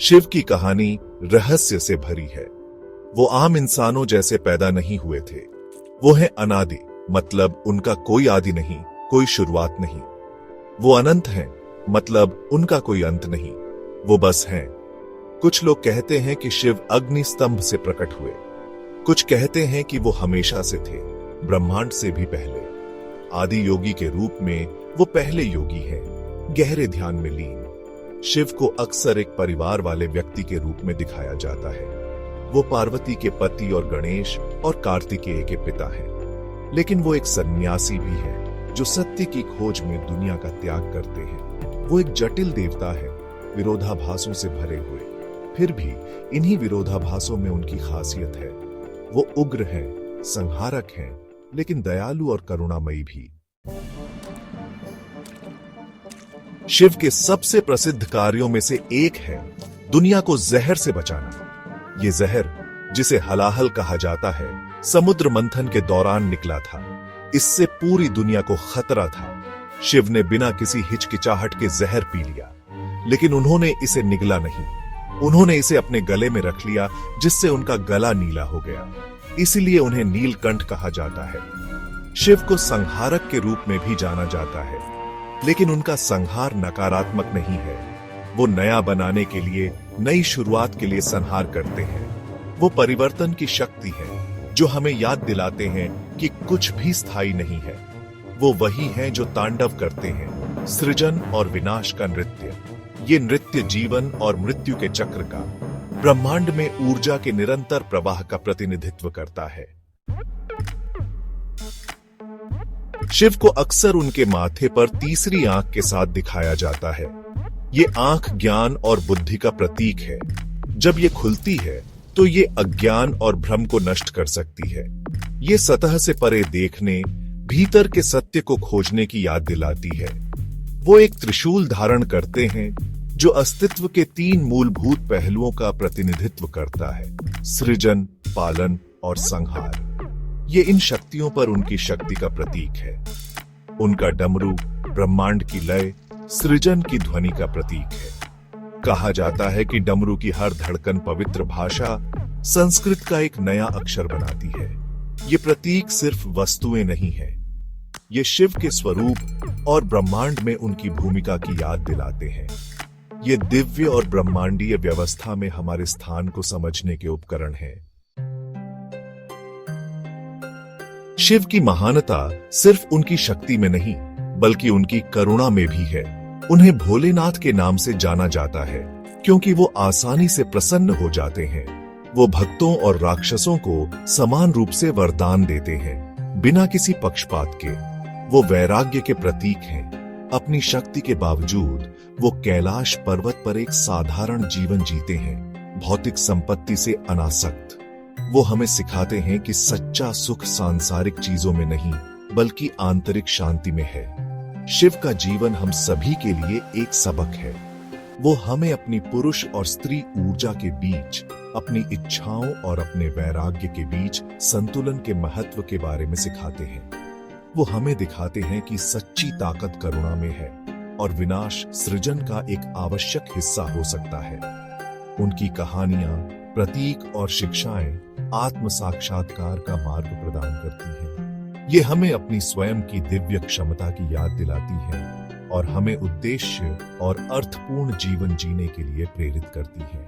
शिव की कहानी रहस्य से भरी है। वो आम इंसानों जैसे पैदा नहीं हुए थे। वो है अनादि, मतलब उनका कोई आदि नहीं, कोई शुरुआत नहीं। वो अनंत हैं, मतलब उनका कोई अंत नहीं। वो बस हैं। कुछ लोग कहते हैं कि शिव अग्नि स्तंभ से प्रकट हुए। कुछ कहते हैं कि वो हमेशा से थे, ब्रह्मांड से भी पहले। आदि योगी के रूप में वो पहले योगी हैं, गहरे ध्यान में लीन। शिव को अक्सर एक परिवार वाले व्यक्ति के रूप में दिखाया जाता है। वो पार्वती के पति और गणेश और कार्तिकेय के पिता हैं। लेकिन वो एक सन्यासी भी है जो सत्य की खोज में दुनिया का त्याग करते हैं। वो एक जटिल देवता है, विरोधाभासों से भरे हुए। फिर भी इन्हीं विरोधाभासों में उनकी खासियत है। वो उग्र हैं, संहारक हैं, लेकिन दयालु और करुणामयी भी। शिव के सबसे प्रसिद्ध कार्यों में से एक है दुनिया को जहर से बचाना। ये जहर, जिसे हलाहल कहा जाता है, समुद्र मंथन के दौरान निकला था। इससे पूरी दुनिया को खतरा था। शिव ने बिना किसी हिचकिचाहट के जहर पी लिया, लेकिन उन्होंने इसे निगला नहीं। उन्होंने इसे अपने गले में रख लिया, जिससे उनका गला नीला हो गया। इसीलिए उन्हें नीलकंठ कहा जाता है। शिव को संहारक के रूप में भी जाना जाता है, लेकिन उनका संहार नकारात्मक नहीं है। वो नया बनाने के लिए, नई शुरुआत के लिए संहार करते हैं। वो परिवर्तन की शक्ति है, जो हमें याद दिलाते हैं कि कुछ भी स्थायी नहीं है। वो वही हैं जो तांडव करते हैं, सृजन और विनाश का नृत्य। ये नृत्य जीवन और मृत्यु के चक्र का, ब्रह्मांड में ऊर्जा के निरंतर प्रवाह का प्रतिनिधित्व करता है। शिव को अक्सर उनके माथे पर तीसरी आंख के साथ दिखाया जाता है। ये आंख ज्ञान और बुद्धि का प्रतीक है। जब ये खुलती है तो ये अज्ञान और भ्रम को नष्ट कर सकती है। ये सतह से परे देखने, भीतर के सत्य को खोजने की याद दिलाती है। वो एक त्रिशूल धारण करते हैं जो अस्तित्व के 3 मूलभूत पहलुओं का प्रतिनिधित्व करता है: सृजन, पालन और संहार। ये इन शक्तियों पर उनकी शक्ति का प्रतीक है। उनका डमरू ब्रह्मांड की लय, सृजन की ध्वनि का प्रतीक है। कहा जाता है कि डमरू की हर धड़कन पवित्र भाषा, संस्कृत का एक नया अक्षर बनाती है। ये प्रतीक सिर्फ वस्तुएं नहीं है, ये शिव के स्वरूप और ब्रह्मांड में उनकी भूमिका की याद दिलाते हैं। ये दिव्य और ब्रह्मांडीय व्यवस्था में हमारे स्थान को समझने के उपकरण हैं। शिव की महानता सिर्फ उनकी शक्ति में नहीं, बल्कि उनकी करुणा में भी है। उन्हें भोलेनाथ के नाम से जाना जाता है, क्योंकि वो आसानी से प्रसन्न हो जाते हैं। वो भक्तों और राक्षसों को समान रूप से वरदान देते हैं, बिना किसी पक्षपात के। वो वैराग्य के प्रतीक हैं। अपनी शक्ति के बावजूद वो कैलाश पर्वत पर एक साधारण जीवन जीते हैं, भौतिक संपत्ति से अनासक्त। वो हमें सिखाते हैं कि सच्चा सुख सांसारिक चीजों में नहीं, बल्कि आंतरिक शांति में है। शिव का जीवन हम सभी के लिए एक सबक है। वो हमें अपनी पुरुष और स्त्री ऊर्जा के बीच, अपनी इच्छाओं और अपने वैराग्य के बीच संतुलन के महत्व के बारे में सिखाते हैं। वो हमें दिखाते हैं कि सच्ची ताकत करुणा में है और विनाश सृजन का एक आवश्यक हिस्सा हो सकता है। उनकी कहानियां, प्रतीक और शिक्षाएं आत्म साक्षात्कार का मार्ग प्रदान करती हैं। ये हमें अपनी स्वयं की दिव्य क्षमता की याद दिलाती हैं और हमें उद्देश्य और अर्थपूर्ण जीवन जीने के लिए प्रेरित करती हैं।